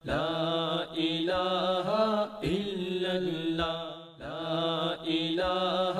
لا الہ الا اللہ، لا الہ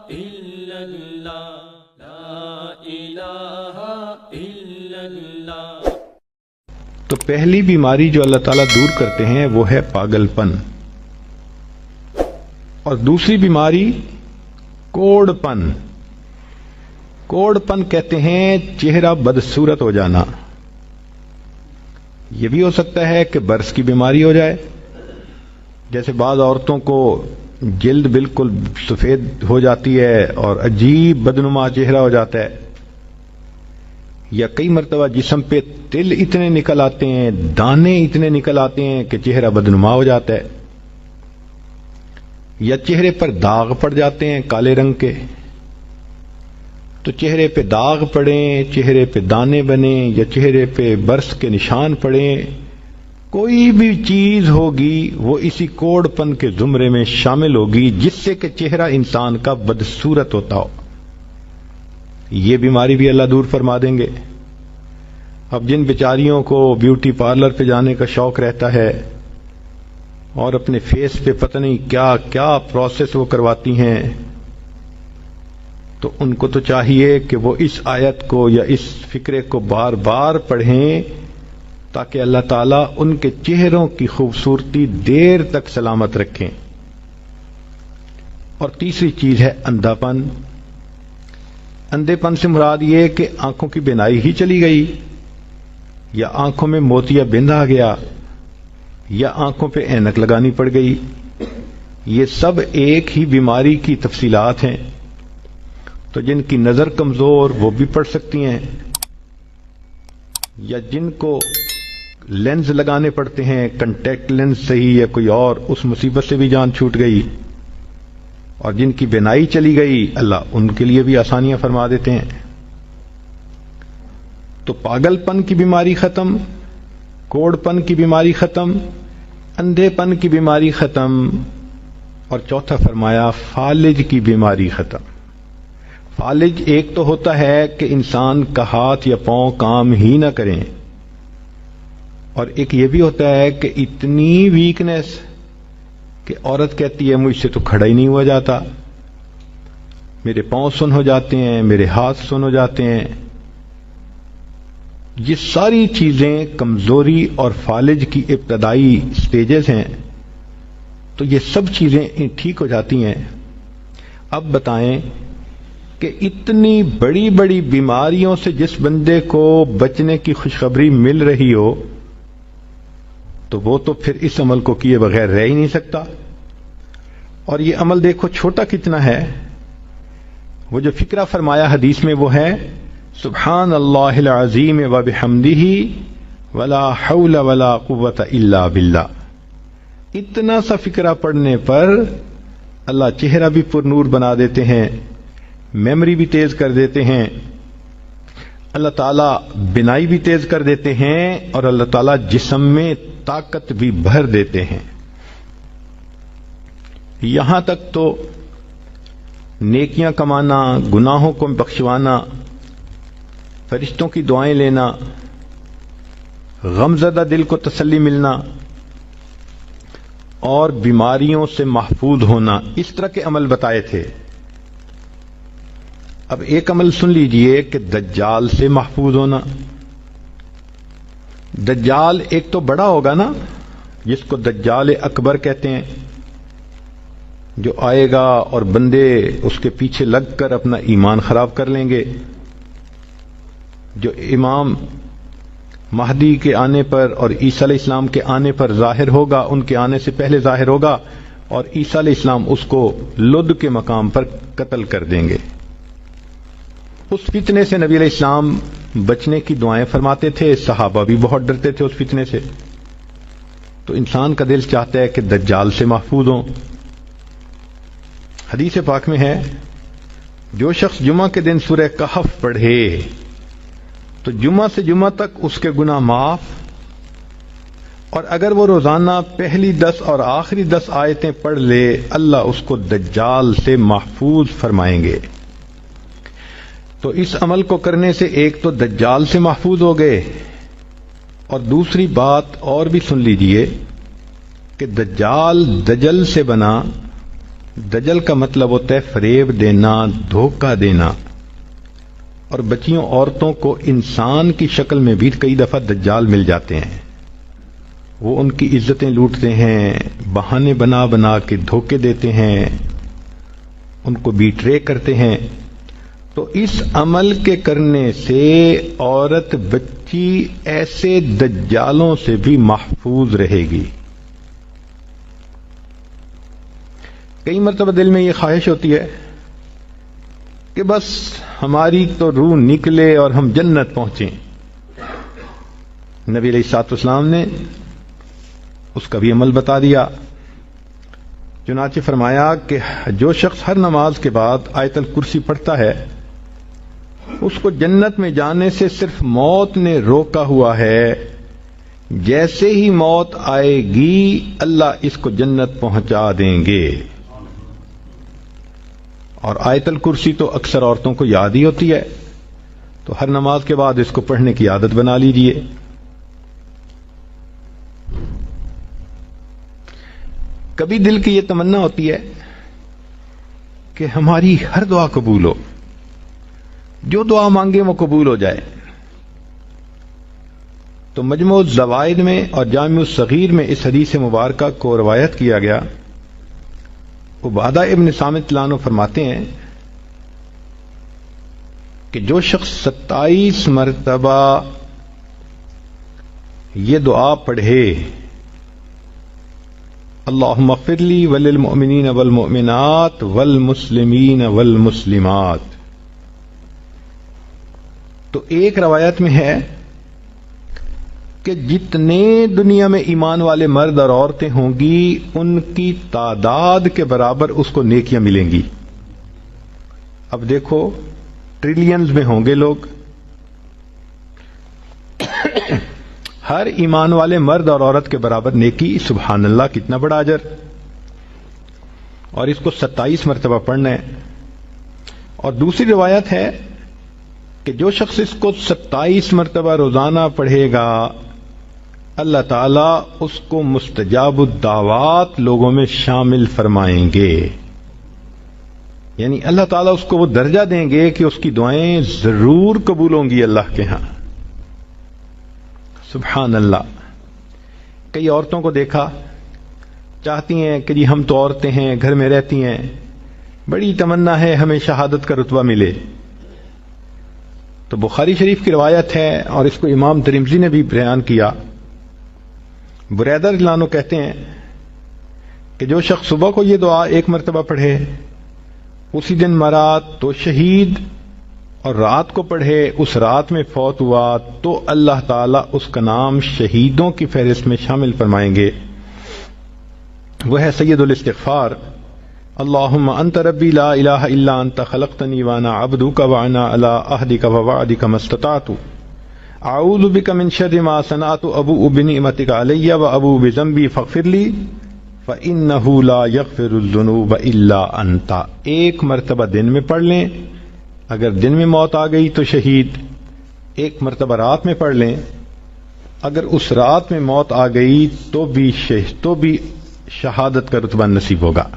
الا اللہ، لا الہ الا اللہ۔ تو پہلی بیماری جو اللہ تعالیٰ دور کرتے ہیں وہ ہے پاگل پن، اور دوسری بیماری کوڑ پن۔ کوڑ پن کہتے ہیں چہرہ بدصورت ہو جانا۔ یہ بھی ہو سکتا ہے کہ برس کی بیماری ہو جائے، جیسے بعض عورتوں کو جلد بالکل سفید ہو جاتی ہے اور عجیب بدنما چہرہ ہو جاتا ہے، یا کئی مرتبہ جسم پہ تل اتنے نکل آتے ہیں، دانے اتنے نکل آتے ہیں کہ چہرہ بدنما ہو جاتا ہے، یا چہرے پر داغ پڑ جاتے ہیں کالے رنگ کے۔ تو چہرے پہ داغ پڑیں، چہرے پہ دانے بنیں، یا چہرے پہ برس کے نشان پڑیں، کوئی بھی چیز ہوگی وہ اسی کوڑ پن کے زمرے میں شامل ہوگی، جس سے کہ چہرہ انسان کا بدصورت ہوتا ہو۔ یہ بیماری بھی اللہ دور فرما دیں گے۔ اب جن بیچاریوں کو بیوٹی پارلر پہ جانے کا شوق رہتا ہے اور اپنے فیس پہ پتہ نہیں کیا کیا پروسیس وہ کرواتی ہیں، تو ان کو تو چاہیے کہ وہ اس آیت کو یا اس فکرے کو بار بار پڑھیں، تاکہ اللہ تعالیٰ ان کے چہروں کی خوبصورتی دیر تک سلامت رکھیں۔ اور تیسری چیز ہے اندھا پن۔ اندھے پن سے مراد یہ کہ آنکھوں کی بینائی ہی چلی گئی، یا آنکھوں میں موتیا بند آ گیا، یا آنکھوں پہ اینک لگانی پڑ گئی۔ یہ سب ایک ہی بیماری کی تفصیلات ہیں۔ تو جن کی نظر کمزور وہ بھی پڑھ سکتی ہیں، یا جن کو لینز لگانے پڑتے ہیں، کنٹیکٹ لینز صحیح یا کوئی اور، اس مصیبت سے بھی جان چھوٹ گئی۔ اور جن کی بینائی چلی گئی، اللہ ان کے لیے بھی آسانیاں فرما دیتے ہیں۔ تو پاگل پن کی بیماری ختم، کوڑ پن کی بیماری ختم، اندھے پن کی بیماری ختم، اور چوتھا فرمایا فالج کی بیماری ختم۔ فالج ایک تو ہوتا ہے کہ انسان کا ہاتھ یا پاؤں کام ہی نہ کریں، اور ایک یہ بھی ہوتا ہے کہ اتنی ویکنس کہ عورت کہتی ہے مجھ سے تو کھڑا ہی نہیں ہوا جاتا، میرے پاؤں سن ہو جاتے ہیں، میرے ہاتھ سن ہو جاتے ہیں۔ یہ ساری چیزیں کمزوری اور فالج کی ابتدائی سٹیجز ہیں۔ تو یہ سب چیزیں ٹھیک ہو جاتی ہیں۔ اب بتائیں کہ اتنی بڑی بڑی بیماریوں سے جس بندے کو بچنے کی خوشخبری مل رہی ہو، تو وہ تو پھر اس عمل کو کیے بغیر رہ ہی نہیں سکتا۔ اور یہ عمل دیکھو چھوٹا کتنا ہے۔ وہ جو فکرہ فرمایا حدیث میں وہ ہے سبحان اللہ العظیم وبحمدہ ولا حول ولا قوۃ الا باللہ۔ اتنا سا فکرہ پڑھنے پر اللہ چہرہ بھی پر نور بنا دیتے ہیں، میموری بھی تیز کر دیتے ہیں، اللہ تعالیٰ بینائی بھی تیز کر دیتے ہیں، اور اللہ تعالیٰ جسم میں طاقت بھی بھر دیتے ہیں۔ یہاں تک تو نیکیاں کمانا، گناہوں کو بخشوانا، فرشتوں کی دعائیں لینا، غمزدہ دل کو تسلی ملنا، اور بیماریوں سے محفوظ ہونا، اس طرح کے عمل بتائے تھے۔ اب ایک عمل سن لیجئے کہ دجال سے محفوظ ہونا۔ دجال ایک تو بڑا ہوگا نا، جس کو دجال اکبر کہتے ہیں، جو آئے گا اور بندے اس کے پیچھے لگ کر اپنا ایمان خراب کر لیں گے، جو امام مہدی کے آنے پر اور عیسیٰ علیہ السلام کے آنے پر ظاہر ہوگا، ان کے آنے سے پہلے ظاہر ہوگا، اور عیسیٰ علیہ السلام اس کو لد کے مقام پر قتل کر دیں گے۔ اس فتنے سے نبی علیہ السلام بچنے کی دعائیں فرماتے تھے، صحابہ بھی بہت ڈرتے تھے اس فتنے سے۔ تو انسان کا دل چاہتا ہے کہ دجال سے محفوظ ہوں۔ حدیث پاک میں ہے جو شخص جمعہ کے دن سورہ کہف پڑھے تو جمعہ سے جمعہ تک اس کے گناہ معاف، اور اگر وہ روزانہ پہلی 10 اور آخری 10 آیتیں پڑھ لے، اللہ اس کو دجال سے محفوظ فرمائیں گے۔ تو اس عمل کو کرنے سے ایک تو دجال سے محفوظ ہو گئے، اور دوسری بات اور بھی سن لیجئے کہ دجال دجل سے بنا. دجل کا مطلب ہوتا ہے فریب دینا، دھوکہ دینا. اور بچیوں عورتوں کو انسان کی شکل میں بھی کئی دفعہ دجال مل جاتے ہیں. وہ ان کی عزتیں لوٹتے ہیں، بہانے بنا بنا کے دھوکے دیتے ہیں، ان کو بیٹرے کرتے ہیں. تو اس عمل کے کرنے سے عورت بچی ایسے دجالوں سے بھی محفوظ رہے گی. کئی مرتبہ دل میں یہ خواہش ہوتی ہے کہ بس ہماری تو روح نکلے اور ہم جنت پہنچیں. نبی علیہ الصلوۃ والسلام نے اس کا بھی عمل بتا دیا. چنانچہ فرمایا کہ جو شخص ہر نماز کے بعد آیت الکرسی پڑھتا ہے اس کو جنت میں جانے سے صرف موت نے روکا ہوا ہے. جیسے ہی موت آئے گی اللہ اس کو جنت پہنچا دیں گے. اور آیت الکرسی تو اکثر عورتوں کو یاد ہی ہوتی ہے، تو ہر نماز کے بعد اس کو پڑھنے کی عادت بنا لیجئے. کبھی دل کی یہ تمنا ہوتی ہے کہ ہماری ہر دعا قبول ہو، جو دعا مانگے وہ قبول ہو جائے. تو مجموع الزوائد میں اور جامع الصغیر میں اس حدیث مبارکہ کو روایت کیا گیا. عبادہ ابن صامت عنہ فرماتے ہیں کہ جو شخص 27 مرتبہ یہ دعا پڑھے، اللہم اغفر لی وللمؤمنین والمؤمنات والمسلمین والمسلمات، تو ایک روایت میں ہے کہ جتنے دنیا میں ایمان والے مرد اور عورتیں ہوں گی ان کی تعداد کے برابر اس کو نیکیاں ملیں گی. اب دیکھو ٹریلینز میں ہوں گے لوگ، ہر ایمان والے مرد اور عورت کے برابر نیکی. سبحان اللہ، کتنا بڑا اجر. اور اس کو 27 مرتبہ پڑھنا ہے. اور دوسری روایت ہے کہ جو شخص اس کو 27 مرتبہ روزانہ پڑھے گا اللہ تعالیٰ اس کو مستجاب الدعوات لوگوں میں شامل فرمائیں گے. یعنی اللہ تعالیٰ اس کو وہ درجہ دیں گے کہ اس کی دعائیں ضرور قبول ہوں گی اللہ کے ہاں. سبحان اللہ. کئی عورتوں کو دیکھا، چاہتی ہیں کہ جی ہم تو عورتیں ہیں، گھر میں رہتی ہیں، بڑی تمنا ہے ہمیں شہادت کا رتبہ ملے. تو بخاری شریف کی روایت ہے اور اس کو امام ترمذی نے بھی بیان کیا. بریدہ رضی اللہ عنہ کہتے ہیں کہ جو شخص صبح کو یہ دعا 1 مرتبہ پڑھے اسی دن مرا تو شہید، اور رات کو پڑھے اس رات میں فوت ہوا تو اللہ تعالیٰ اس کا نام شہیدوں کی فہرست میں شامل فرمائیں گے. وہ ہے سید الاستغفار، اللہم انت ربی لا الہ الا انت خلقتنی وانا عبدک وانا علی عہدک ووعدک ما استطعت اعوذ بک من شر ما صنعت ابوء بنعمتک علی وابوء بذنبی فاغفر لی فانہ لا یغفر الذنوب الا انت. 1 مرتبہ دن میں پڑھ لیں، اگر دن میں موت آ گئی تو شہید. 1 مرتبہ رات میں پڑھ لیں، اگر اس رات میں موت آ گئی تو بھی شہادت کا رتبہ نصیب ہوگا.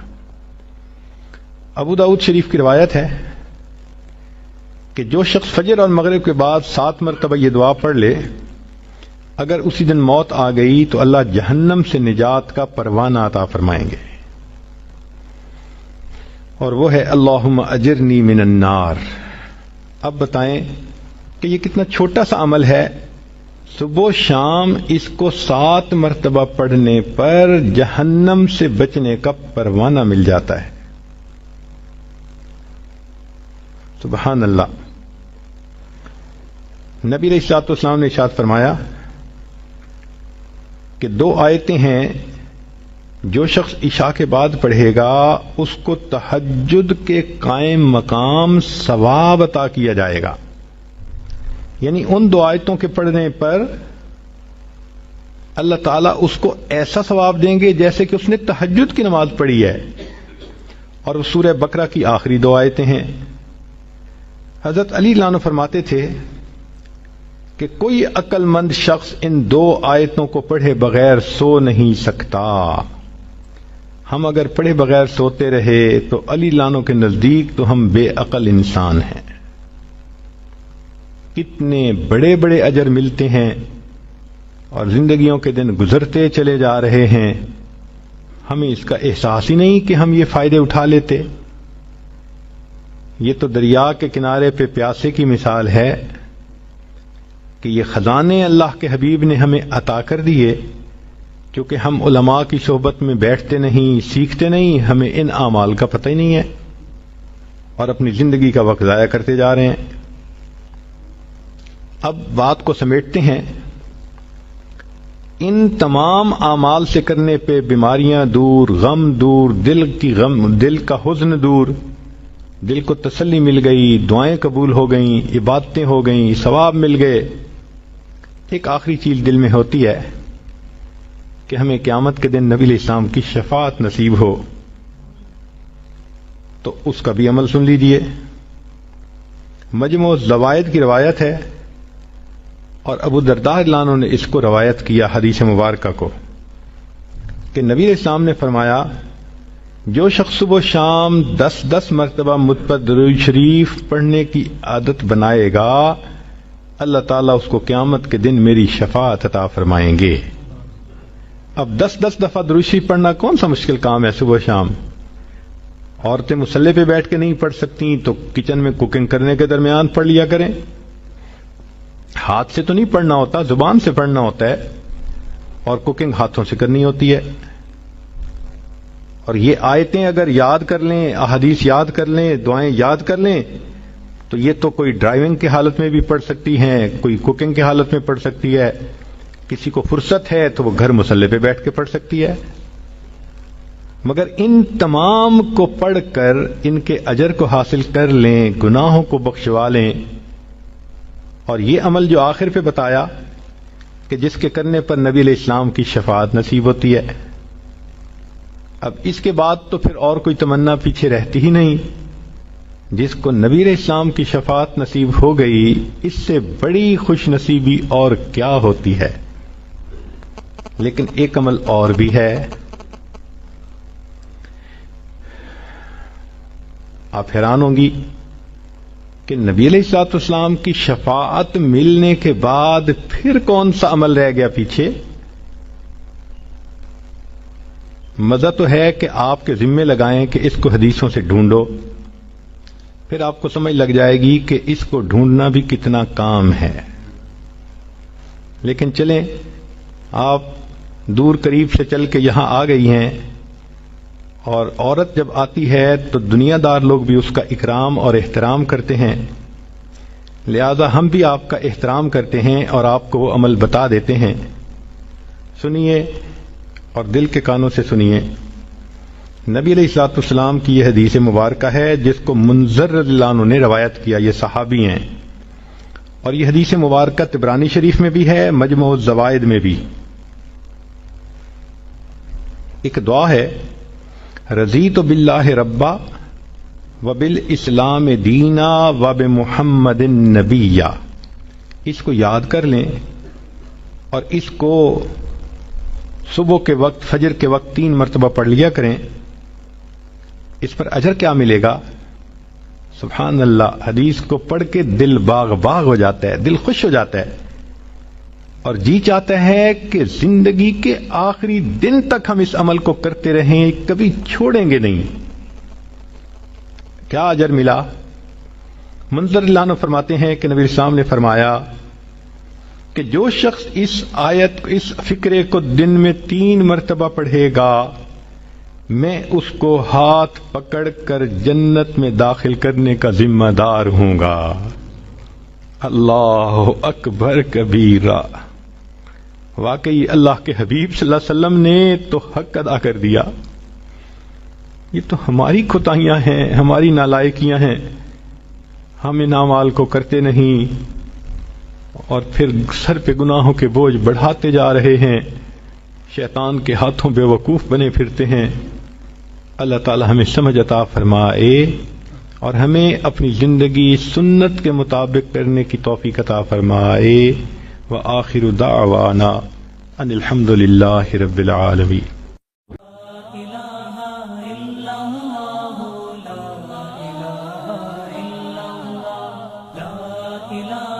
ابو داؤد شریف کی روایت ہے کہ جو شخص فجر اور مغرب کے بعد 7 مرتبہ یہ دعا پڑھ لے، اگر اسی دن موت آ گئی تو اللہ جہنم سے نجات کا پروانہ عطا فرمائیں گے. اور وہ ہے اللہم اجرنی من النار. اب بتائیں کہ یہ کتنا چھوٹا سا عمل ہے، صبح و شام اس کو 7 مرتبہ پڑھنے پر جہنم سے بچنے کا پروانہ مل جاتا ہے. سبحان اللہ. نبی علیہ الصلوۃ والسلام نے ارشاد فرمایا کہ 2 آیتیں ہیں جو شخص عشاء کے بعد پڑھے گا اس کو تہجد کے قائم مقام ثواب عطا کیا جائے گا. یعنی ان 2 آیتوں کے پڑھنے پر اللہ تعالیٰ اس کو ایسا ثواب دیں گے جیسے کہ اس نے تہجد کی نماز پڑھی ہے. اور وہ سورہ بقرہ کی آخری 2 آیتیں ہیں. حضرت علی رضی اللہ عنہ فرماتے تھے کہ کوئی عقل مند شخص ان 2 آیتوں کو پڑھے بغیر سو نہیں سکتا. ہم اگر پڑھے بغیر سوتے رہے تو علی لانوں کے نزدیک تو ہم بے عقل انسان ہیں. کتنے بڑے بڑے اجر ملتے ہیں اور زندگیوں کے دن گزرتے چلے جا رہے ہیں، ہمیں اس کا احساس ہی نہیں کہ ہم یہ فائدے اٹھا لیتے. یہ تو دریا کے کنارے پہ پیاسے کی مثال ہے کہ یہ خزانے اللہ کے حبیب نے ہمیں عطا کر دیے، کیونکہ ہم علماء کی صحبت میں بیٹھتے نہیں، سیکھتے نہیں، ہمیں ان اعمال کا پتہ ہی نہیں ہے اور اپنی زندگی کا وقت ضائع کرتے جا رہے ہیں. اب بات کو سمیٹتے ہیں. ان تمام اعمال سے کرنے پہ بیماریاں دور، غم دور، دل کا حزن دور، دل کو تسلی مل گئی، دعائیں قبول ہو گئیں، عبادتیں ہو گئیں، ثواب مل گئے. ایک آخری چیز دل میں ہوتی ہے کہ ہمیں قیامت کے دن نبی علیہ السلام کی شفاعت نصیب ہو، تو اس کا بھی عمل سن لیجئے. مجموع الزوائد کی روایت ہے اور ابو درداء رضی اللہ عنہ نے اس کو روایت کیا حدیث مبارکہ کو کہ نبی علیہ السلام نے فرمایا جو شخص صبح و شام 10 مرتبہ مجھ پر درود شریف پڑھنے کی عادت بنائے گا، اللہ تعالیٰ اس کو قیامت کے دن میری شفاعت عطا فرمائیں گے. اب 10 دفعہ درود شریف پڑھنا کون سا مشکل کام ہے صبح و شام؟ عورتیں مصلی پہ بیٹھ کے نہیں پڑھ سکتی تو کچن میں کوکنگ کرنے کے درمیان پڑھ لیا کریں. ہاتھ سے تو نہیں پڑھنا ہوتا، زبان سے پڑھنا ہوتا ہے، اور کوکنگ ہاتھوں سے کرنی ہوتی ہے. اور یہ آیتیں اگر یاد کر لیں، احادیث یاد کر لیں، دعائیں یاد کر لیں تو یہ تو کوئی ڈرائیونگ کی حالت میں بھی پڑھ سکتی ہیں، کوئی کوکنگ کی حالت میں پڑھ سکتی ہے، کسی کو فرصت ہے تو وہ گھر مصلی پہ بیٹھ کے پڑھ سکتی ہے. مگر ان تمام کو پڑھ کر ان کے اجر کو حاصل کر لیں، گناہوں کو بخشوا لیں. اور یہ عمل جو آخر پہ بتایا کہ جس کے کرنے پر نبی علیہ السلام کی شفاعت نصیب ہوتی ہے، اب اس کے بعد تو پھر اور کوئی تمنا پیچھے رہتی ہی نہیں. جس کو نبی علیہ السلام کی شفاعت نصیب ہو گئی، اس سے بڑی خوش نصیبی اور کیا ہوتی ہے. لیکن ایک عمل اور بھی ہے. آپ حیران ہوں گی کہ نبی علیہ الصلوۃ والسلام کی شفاعت ملنے کے بعد پھر کون سا عمل رہ گیا پیچھے. مزہ تو ہے کہ آپ کے ذمے لگائیں کہ اس کو حدیثوں سے ڈھونڈو، پھر آپ کو سمجھ لگ جائے گی کہ اس کو ڈھونڈنا بھی کتنا کام ہے. لیکن چلیں، آپ دور قریب سے چل کے یہاں آ گئی ہیں، اور عورت جب آتی ہے تو دنیا دار لوگ بھی اس کا اکرام اور احترام کرتے ہیں، لہذا ہم بھی آپ کا احترام کرتے ہیں اور آپ کو وہ عمل بتا دیتے ہیں. سنیے اور دل کے کانوں سے سنیے. نبی علیہ الصلوۃ والسلام کی یہ حدیث مبارکہ ہے جس کو منذر رضی اللہ عنہ نے روایت کیا. یہ صحابی ہیں اور یہ حدیث مبارکہ طبرانی شریف میں بھی ہے، مجموع الزوائد میں بھی. ایک دعا ہے، رضیت باللہ ربا وبالاسلام دینا وبمحمد نبیا. اس کو یاد کر لیں اور اس کو صبح کے وقت، فجر کے وقت 3 مرتبہ پڑھ لیا کریں. اس پر اجر کیا ملے گا؟ سبحان اللہ، حدیث کو پڑھ کے دل باغ باغ ہو جاتا ہے، دل خوش ہو جاتا ہے اور جی چاہتا ہے کہ زندگی کے آخری دن تک ہم اس عمل کو کرتے رہیں، کبھی چھوڑیں گے نہیں. کیا اجر ملا؟ منذر اللہ عنہ فرماتے ہیں کہ نبی اسلام نے فرمایا کہ جو شخص اس آیت، اس فقرے کو دن میں 3 مرتبہ پڑھے گا، میں اس کو ہاتھ پکڑ کر جنت میں داخل کرنے کا ذمہ دار ہوں گا. اللہ اکبر کبیرہ. واقعی اللہ کے حبیب صلی اللہ علیہ وسلم نے تو حق ادا کر دیا. یہ تو ہماری کوتاہیاں ہیں، ہماری نالائکیاں ہیں، ہم ان اعمال کو کرتے نہیں اور پھر سر پہ گناہوں کے بوجھ بڑھاتے جا رہے ہیں، شیطان کے ہاتھوں بے وقوف بنے پھرتے ہیں. اللہ تعالی ہمیں سمجھ عطا فرمائے اور ہمیں اپنی زندگی سنت کے مطابق کرنے کی توفیق عطا فرمائے. وآخر دعوانا ان الحمد للہ رب العالمین. لا